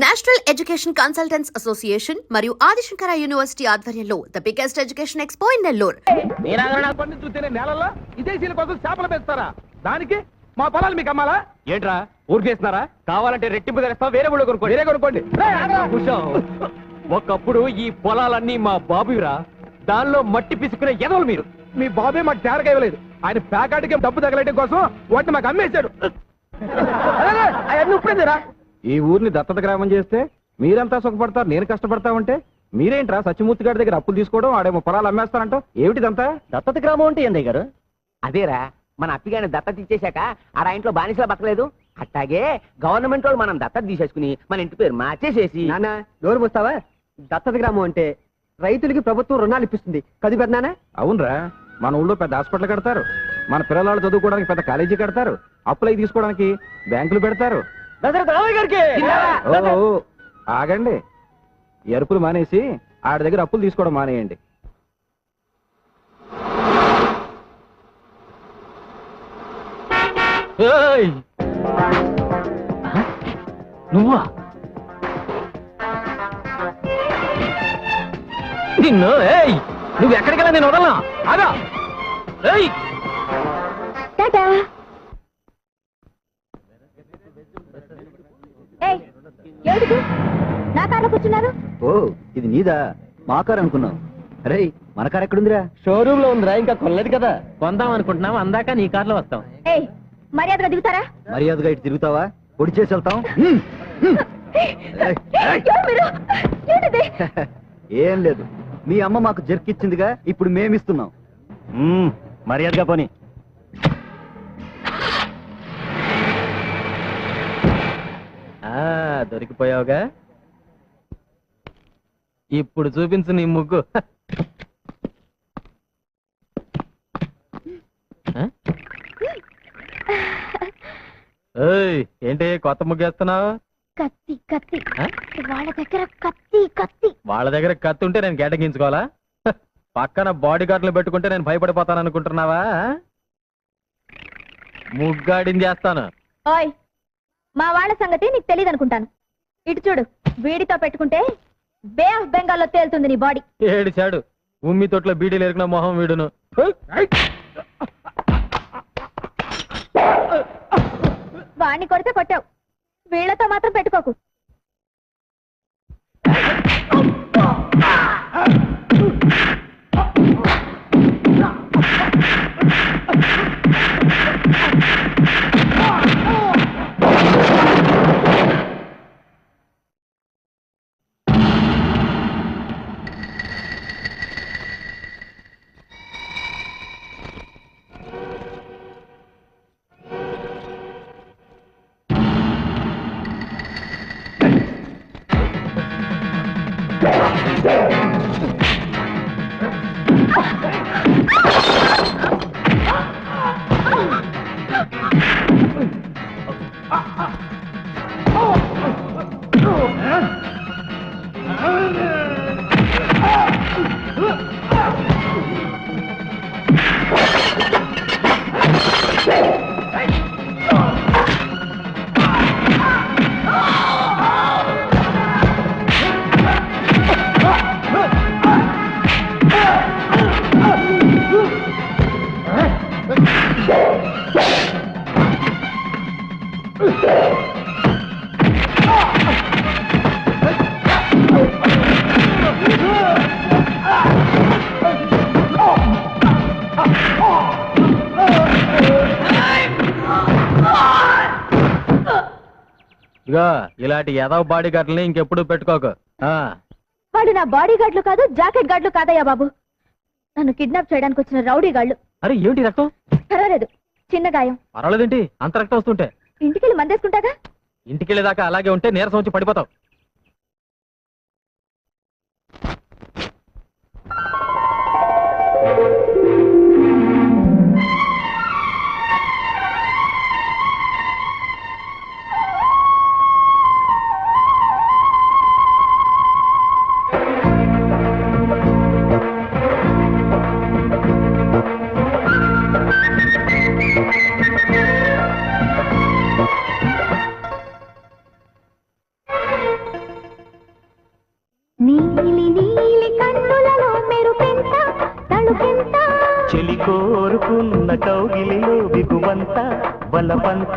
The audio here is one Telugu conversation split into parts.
నేషనల్ ఎడ్యుకేషన్ కన్సల్టెంట్స్ అసోసియేషన్ మరియు ఆదిశంకర యూనివర్సిటీ ఆధ్వర్యంలో the biggest education expo in Nellore. నేలలో విదేశీయుల కోసం చేపలు పెంచుతారా? దానికి మా పొలాలు మీకు అమ్మాలా ఏంట్రా? ఊరికేస్తున్నారా? కావాలంటే రెట్టింపు తెస్తాం, వేరే ఊళ్ళో కొనుక్కోండి. వేరే కొనుక్కోండి. ఒకప్పుడు ఈ పొలాలన్నీ మా బాబురా, దానిలో మట్టి పిసుకునే ఎదవలు మీరు. మీ బాబే మాకు తేరగా ఇవ్వలేదు. ఆయన ప్యాకాటికి డబ్బు తగలటం కోసం వాటిని మాకు అమ్మేశాడు. అవన్నీ ఇప్పుడేరా? ఈ ఊరిని దత్తత గ్రామం చేస్తే మీరంతా సుఖపడతారు, నేను కష్టపడతా ఉంటే మీరేంట్రా సత్యమూర్తి గారి దగ్గర అప్పులు తీసుకోవడం, ఆడేమో పొలాలు అమ్మేస్తారంట. ఏమిటిదంతా? దత్తత గ్రామం అంటే ఏందయ్య గారు? అదేరా, మన అప్పిగాని దత్తత ఇచ్చేశాక ఆడ ఇంట్లో బానిసలా బతకలేదు, అట్టాగే గవర్నమెంట్ వాళ్ళు మనం దత్తత తీసేసుకుని మన ఇంటి పేరు మార్చేసేసి. నాన్న నోరు మూస్తావా? దత్తత గ్రామం అంటే రైతులకి ప్రభుత్వం రుణాలు ఇప్పిస్తుంది కది పెద్దనా? అవునరా, మన ఊళ్ళో పెద్ద హాస్పిటల్ కడతారు, మన పిల్లలు చదువుకోవడానికి పెద్ద కాలేజీ కడతారు, అప్పులై తీసుకోవడానికి బ్యాంకులు పెడతారు. ఆగండి, ఎరుపులు మానేసి ఆడి దగ్గర అప్పులు తీసుకోవడం మానేయండి. నువ్వా? నిన్ను నువ్వు ఎక్కడికెళ్ళా నేను వదలనా? ఆగా. నా కార్లో కూర్చున్నారు? ఓ, ఇది నీదా? మా కారు అనుకున్నాం. అరే, మన కారు ఎక్కడుందిరా? షోరూమ్ లో ఉందిరా, ఇంకా కొనలేదు కదా. కొందాం అనుకుంటున్నాం, అందాక నీ కార్లో వస్తాం. మర్యాదగా దిగుతారా? మర్యాదగా ఇటు తిరుగుతావా? పొడి చేసి వెళ్తాం. ఏం లేదు, మీ అమ్మ మాకు జర్కిచ్చిందిగా, ఇప్పుడు మేమిస్తున్నాం. మర్యాదగా పోనీ. దొరికిపోయావుగా, ఇప్పుడు చూపించు నీ ముగ్గు. ఏంటి కొత్త ముగ్గేస్తున్నావు? కత్తి కత్తి, వాళ్ళ దగ్గర కత్తి కత్తి. వాళ్ళ దగ్గర కత్తి ఉంటే నేను గేటగించుకోవాలా? పక్కన బాడీ గార్డులు పెట్టుకుంటే నేను భయపడిపోతాను అనుకుంటున్నావా? ముగ్గాడిని చేస్తాను. ఓయ్, మా వాళ్ళ సంగతి నీకు తెలియదు అనుకుంటాను. ఇటు చూడు, వీడితో పెట్టుకుంటే బే ఆఫ్ బెంగాల్లో తేలుతుంది నీ బాడీ. ఏడిచాడు, ఉమ్మి తొట్లో బీడీలు ఎరికిన మొహం వీడును. వాణ్ణి కొడితే కొట్టావు, వీళ్లతో మాత్రం పెట్టుకోకు. ఇగో, ఇలాంటి ఎదవ బాడీ గార్డులని ఇంకెప్పుడు పెట్టుకోకు. వాడు నా బాడీ గార్డులు కాదు, జాకెట్ గార్డులు కాదయ్యా బాబు. నన్ను కిడ్నాప్ చేయడానికి వచ్చిన రౌడీ గాళ్ళు. అరే, ఏమిటి రక్తం? పర్వాలేదు, చిన్న గాయం. పర్వాలేదేంటి అంత రక్తం వస్తుంటే? ఇంటికెళ్ళి మందేసుకుంటాగా. ఇంటికెళ్ళేదాకా అలాగే ఉంటే నీరసం వచ్చి పడిపోతావు. చెలి కోరుకున్న కౌగిలిలో బిగువంత బలవంత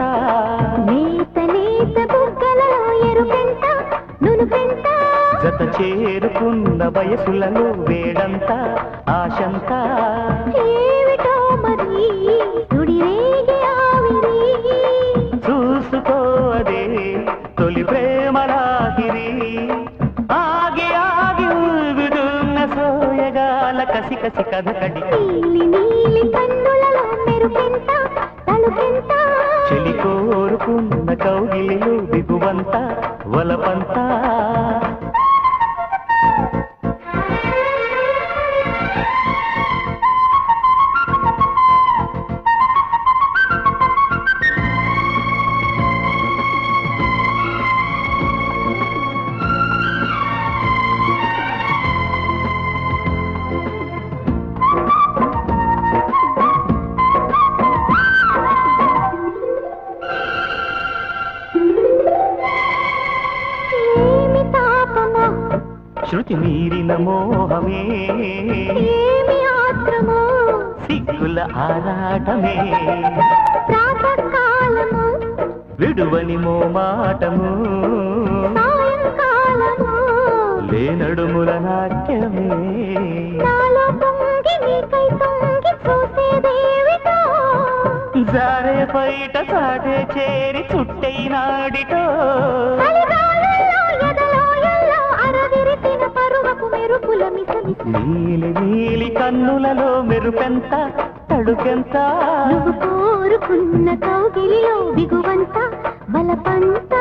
లేత లేత బుగ్గలలో ఎరుపెంట నునుపెంట జత చేరుకున్న వయసులలో వేడంత ఆశంత ఏమిటో మరి సుడిరేగి ఆవిరి చూసుకో అదే తొలి ప్రేమలాహిరి ఆగి ఆగి ఊగుతున్న సోయగాల కసి కసి కథకడి నీలి నీలి కన్నులలో మెరుపెంట తలుపెంట చెలి కోరుకున్న కౌగిలిలో బిగువంత వలపంత ఏమి తాపమో శృతి మీరిన మోహమే ఏమి ఆత్రమో సిగ్గుల ఆరాటమే ప్రాతకాలము విడువని మోమాటము సాయంకాలము లేనడుముల నాట్యమే నాలో పొంగి నీకై తొంగి చూసేదేవిటో జారే బయట సాటే చేరి చుట్టైనాడిటో చలిగాలుల్లో ఎదలో ఎల్లో అరవిరిసిన పరువపు మెరుపుల మిసమిస నీలి నీలి కన్నులలో మెరుపెంత తడుకెంత నువ్వు కోరుకున్న కౌగిలిలో బిగువంత బలపంత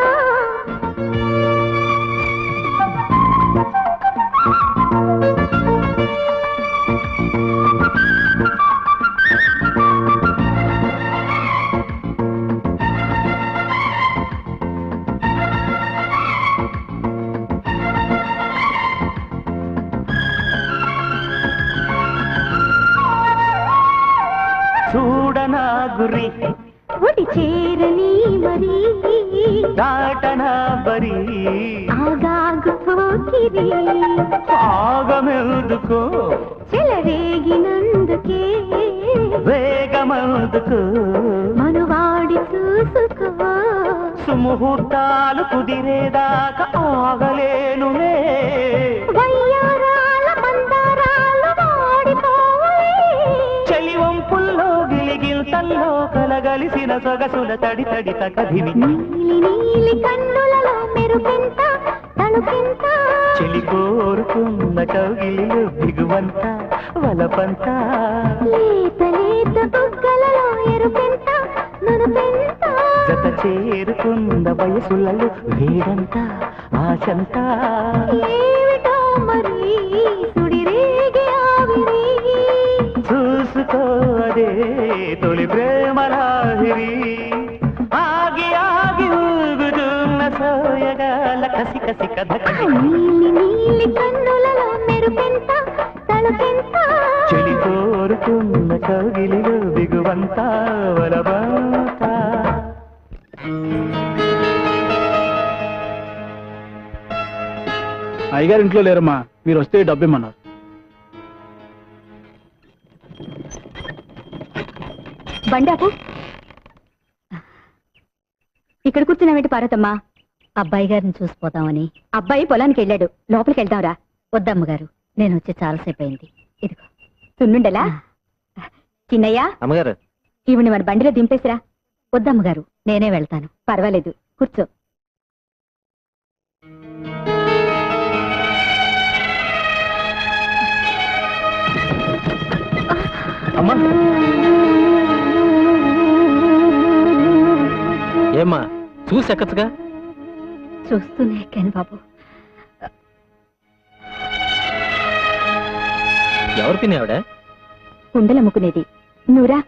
చూడనా గురి ఒడి చేరని మరి దాటనా బరి ఆగాగు పోకిరి ఆగమెదుకో చెలరేగినందుకే వేగమందుకు మనువాడి చూసుకో సుముహూర్తాలు కుదిరేదాకా ఆగలేనులే వయ్యారాల మందారాలు వాడిపోవే చలివంపుల్లో గిలిగిల్తల్లో కలగలిసిన సొగసుల తడి తడి తకదిమి నీలి నీలి కన్నులలో మెరుపెంత తలుపెంత చెలి కోరుకున్న కౌగిలిలో దిగువంత వలపంత లేత లేత బుగ్గలలో ఎరుపెంత నునుపెంత జత చేరుకున్న వయసులలో వేడంత ఆశంత ఏమిటో మరి సుడిరేగి ఆవిరి చూసుకో అదే తొలి ప్రేమలాహిరి ఆగి ఆగి ఊగుతున్న సోయగాల కసి కసి కథకడి నీలి నీలి కన్నులలో మెరుపెంత తలుపెంత చెలి కోరుకున్న కౌగిలిలో దిగువంత వలబంత అయ్యగారు ఇంట్లో లేరమ్మా, మీరు వస్తే డబ్బిమ్మన్నారు. బండాపు ఇక్కడ కూర్చున్నావేంటి పార్వతమ్మా? అబ్బాయి గారిని చూసిపోతామని. అబ్బాయి పొలానికి వెళ్ళాడు, లోపలికి వెళ్దాంరా. వద్దమ్మగారు, నేను వచ్చి చాలాసేపు అయింది. ఇదిగో సున్నుండలా. చిన్నయ్య, అమ్మగారు ఈవిని మన బండిలో దింపేసిరా. వద్దమ్మగారు, నేనే వెళ్తాను. పర్వాలేదు, కూర్చో. అమ్మా ఏమ్మా చూసి ఎక్కచ్చుగా. చూస్తూనే ఎక్కాను బాబు. ఎవరు తినేవాడా? కుండలమ్ముకునేది. నువ్వురా.